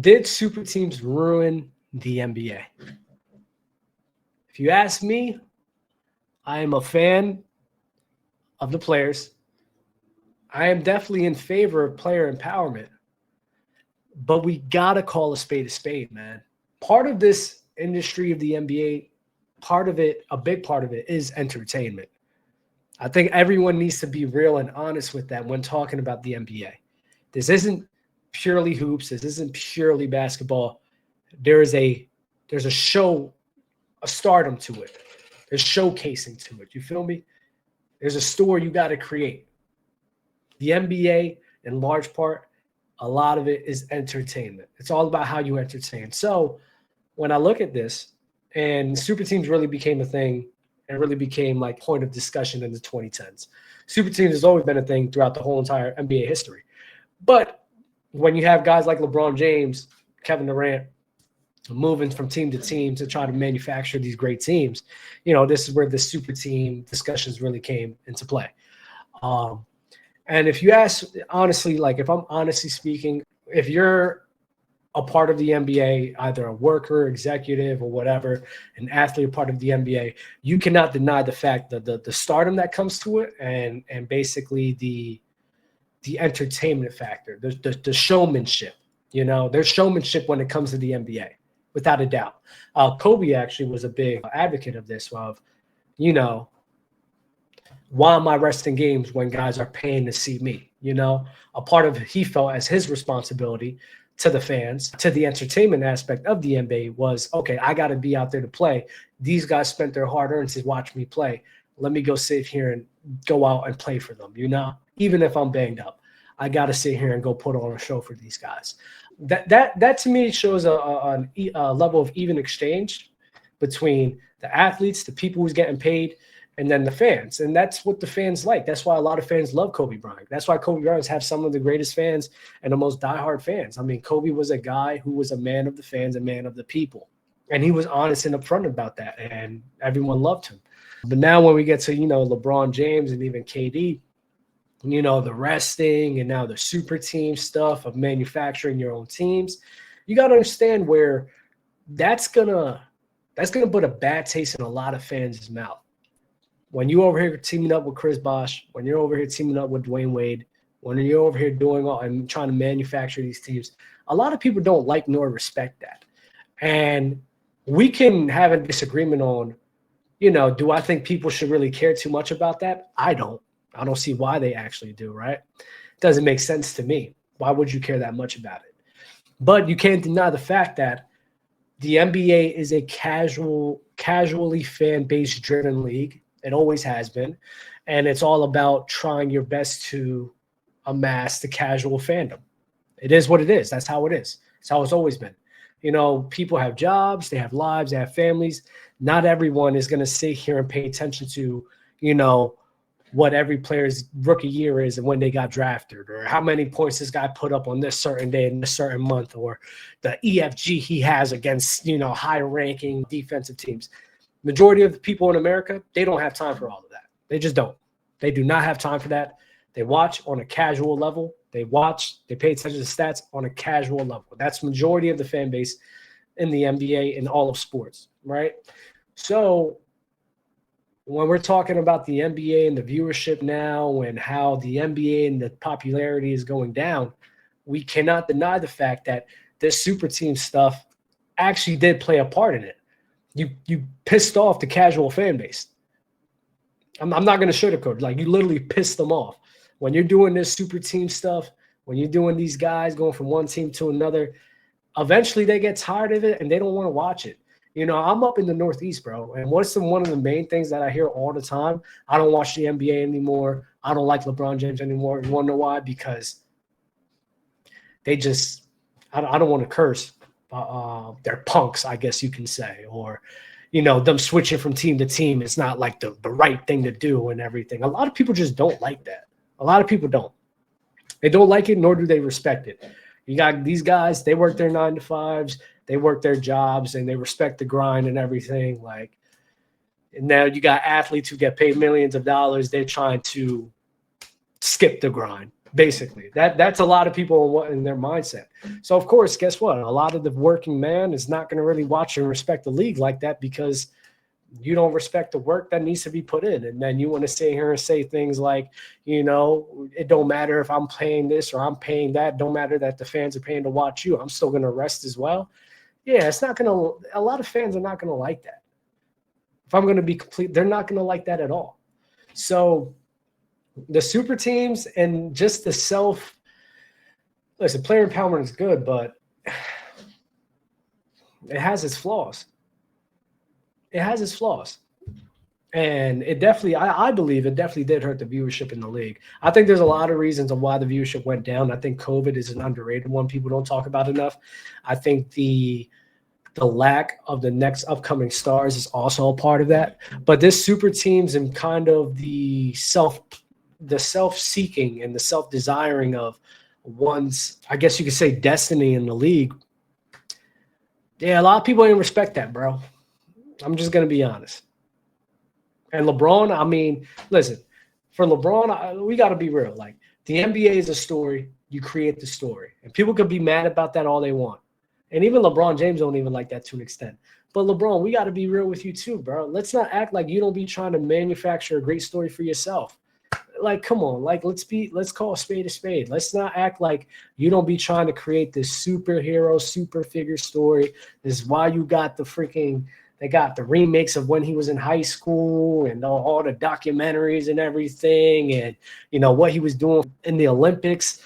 Did super teams ruin the NBA? If you ask me, I am a fan of the players. I am definitely in favor of player empowerment. But we got to call a spade, man. Part of this industry of the NBA, part of it, a big part of it, is entertainment. I think everyone needs to be real and honest with that when talking about the NBA. This isn't purely hoops. This isn't purely basketball. There's a show, a stardom to it. There's showcasing to it. You feel me? There's a story you got to create. The NBA, in large part, a lot of it is entertainment. It's all about how you entertain. So when I look at this, and super teams really became a thing and really became like point of discussion in the 2010s. Super teams has always been a thing throughout the whole entire NBA history. But when you have guys like LeBron James, Kevin Durant, moving from team to team to try to manufacture these great teams, this is where the super team discussions really came into play. And if you ask, honestly, like if I'm honestly speaking, if you're a part of the NBA, either a worker, executive, or whatever, an athlete, a part of the NBA, you cannot deny the fact that the stardom that comes to it and basically the entertainment factor, the showmanship. There's showmanship when it comes to the NBA, without a doubt. Kobe actually was a big advocate of this, of, why am I resting games when guys are paying to see me? A part of it he felt as his responsibility to the fans, to the entertainment aspect of the NBA was, okay, I got to be out there to play. These guys spent their hard earned to watch me play. Let me go sit here and go out and play for them, even if I'm banged up. I got to sit here and go put on a show for these guys. That to me shows a level of even exchange between the athletes, the people who's getting paid, and then the fans. And that's what the fans like. That's why a lot of fans love Kobe Bryant. That's why Kobe Bryant have some of the greatest fans and the most diehard fans. I mean, Kobe was a guy who was a man of the fans, a man of the people. And he was honest and upfront about that, and everyone loved him. But now when we get to, LeBron James and even KD, the resting and now the super team stuff of manufacturing your own teams, you got to understand where that's gonna put a bad taste in a lot of fans' mouth. When you over here teaming up with Chris Bosh, when you're over here teaming up with Dwayne Wade, when you're over here doing all and trying to manufacture these teams, a lot of people don't like nor respect that. And we can have a disagreement on, do I think people should really care too much about that? I don't see why they actually do, right? It doesn't make sense to me. Why would you care that much about it? But you can't deny the fact that the NBA is a casually fan-based driven league. It always has been. And it's all about trying your best to amass the casual fandom. It is what it is. That's how it is. It's how it's always been. People have jobs, they have lives, they have families. Not everyone is going to sit here and pay attention to, what every player's rookie year is and when they got drafted, or how many points this guy put up on this certain day in this certain month, or the EFG he has against, high ranking defensive teams. Majority of the people in America, they don't have time for all of that. They just don't. They do not have time for that. They watch on a casual level. They pay attention to stats on a casual level. That's majority of the fan base in the NBA and all of sports, right? So when we're talking about the NBA and the viewership now and how the NBA and the popularity is going down, we cannot deny the fact that this super team stuff actually did play a part in it. You pissed off the casual fan base. I'm not going to sugarcoat it. Like, you literally pissed them off. When you're doing this super team stuff, when you're doing these guys going from one team to another, eventually they get tired of it and they don't want to watch it. I'm up in the Northeast, bro. And one of the main things that I hear all the time? I don't watch the NBA anymore. I don't like LeBron James anymore. You want to know why? Because they just – I don't want to curse. They're punks, I guess you can say. Or, them switching from team to team is not like the right thing to do and everything. A lot of people just don't like that. A lot of people don't. They don't like it, nor do they respect it. You got these guys, they work their 9-to-5s. They work their jobs and they respect the grind and everything. And now you got athletes who get paid millions of dollars. They're trying to skip the grind. Basically, that's a lot of people in their mindset. So of course, guess what? A lot of the working man is not going to really watch and respect the league like that because you don't respect the work that needs to be put in. And then you want to sit here and say things like, it don't matter if I'm paying this or I'm paying that. Don't matter that the fans are paying to watch you. I'm still going to rest as well. Yeah, it's not going to – a lot of fans are not going to like that. If I'm going to be complete, they're not going to like that at all. So the super teams and just the listen, player empowerment is good, but it has its flaws. It has its flaws. And it definitely, I believe it definitely did hurt the viewership in the league. I think there's a lot of reasons of why the viewership went down. I think COVID is an underrated one people don't talk about enough. I think the lack of the next upcoming stars is also a part of that. But this super teams and kind of the self-seeking and the self-desiring of one's, I guess you could say, destiny in the league. Yeah, a lot of people didn't respect that, bro. I'm just going to be honest. And LeBron, I mean, listen, for LeBron, we got to be real. Like, the NBA is a story. You create the story. And people could be mad about that all they want. And even LeBron James don't even like that to an extent. But LeBron, we got to be real with you too, bro. Let's not act like you don't be trying to manufacture a great story for yourself. Like, come on. Like, let's call a spade a spade. Let's not act like you don't be trying to create this superhero, super figure story. This is why you got they got the remakes of when he was in high school and all the documentaries and everything, and what he was doing in the Olympics.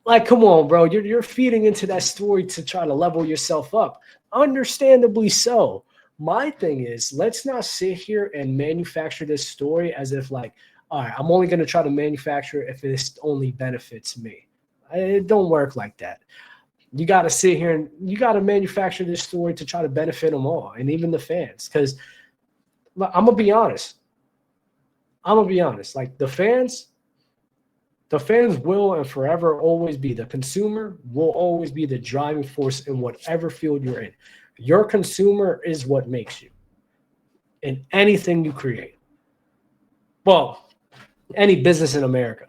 Like, come on, bro. You're feeding into that story to try to level yourself up. Understandably so. My thing is, let's not sit here and manufacture this story as if like, all right, I'm only going to try to manufacture it if this only benefits me. It don't work like that. You got to sit here and you got to manufacture this story to try to benefit them all, and even the fans. Because I'm going to be honest. Like, the fans will and forever always be, the consumer will always be the driving force in whatever field you're in. Your consumer is what makes you in anything you create. Well, any business in America.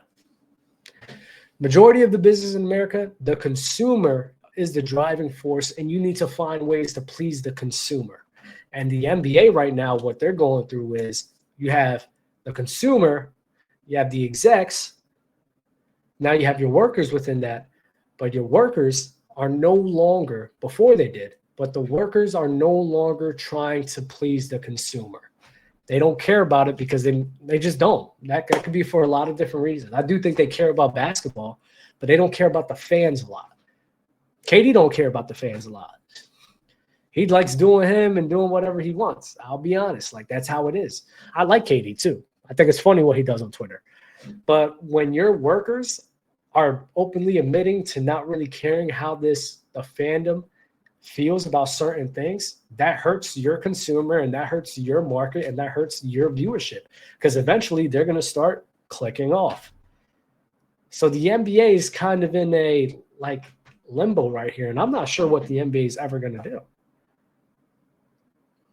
Majority of the business in America, the consumer is the driving force, and you need to find ways to please the consumer. And the NBA right now, what they're going through is you have the consumer, you have the execs, now you have your workers within that, but your workers are no longer, before they did, but the workers are no longer trying to please the consumer. They don't care about it because they just don't. That could be for a lot of different reasons. I do think they care about basketball, but they don't care about the fans a lot. KD don't care about the fans a lot. He likes doing him and doing whatever he wants. I'll be honest. Like, that's how it is. I like KD too. I think it's funny what he does on Twitter. But when your workers are openly admitting to not really caring how the fandom feels about certain things, that hurts your consumer and that hurts your market and that hurts your viewership, because eventually they're going to start clicking off. So the NBA is kind of in a limbo right here, and I'm not sure what the NBA is ever going to do,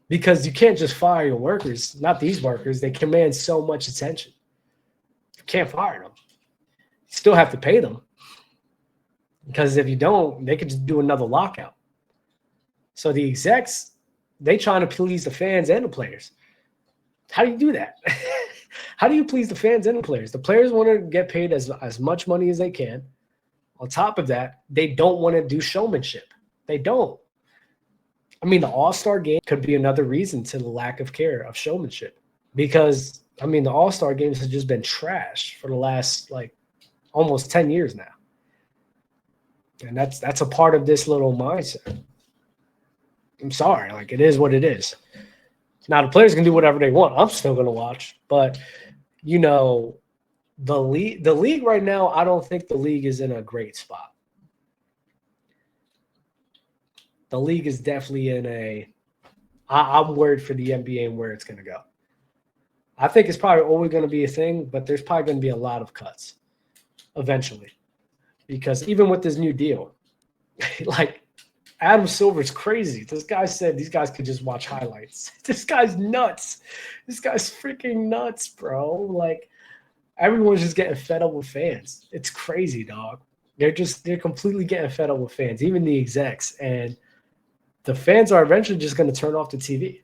because you can't just fire your workers. Not these workers. They command so much attention. You can't fire them. You still have to pay them, because if you don't, they could just do another lockout. So the execs, they trying to please the fans and the players. How do you do that? How do you please the fans and the players? The players want to get paid as much money as they can. On top of that, they don't want to do showmanship. They don't. I mean, the All-Star game could be another reason to the lack of care of showmanship, because, I mean, the All-Star games have just been trash for the last, almost 10 years now. And that's a part of this little mindset. I'm sorry. It is what it is. Now, the players can do whatever they want. I'm still going to watch. But, the league right now, I don't think the league is in a great spot. The league is definitely I'm worried for the NBA and where it's going to go. I think it's probably always going to be a thing, but there's probably going to be a lot of cuts eventually. Because even with this new deal, Adam Silver's crazy. This guy said these guys could just watch highlights. This guy's nuts. This guy's freaking nuts, bro. Everyone's just getting fed up with fans. It's crazy, dog. They're completely getting fed up with fans, even the execs. And the fans are eventually just going to turn off the TV.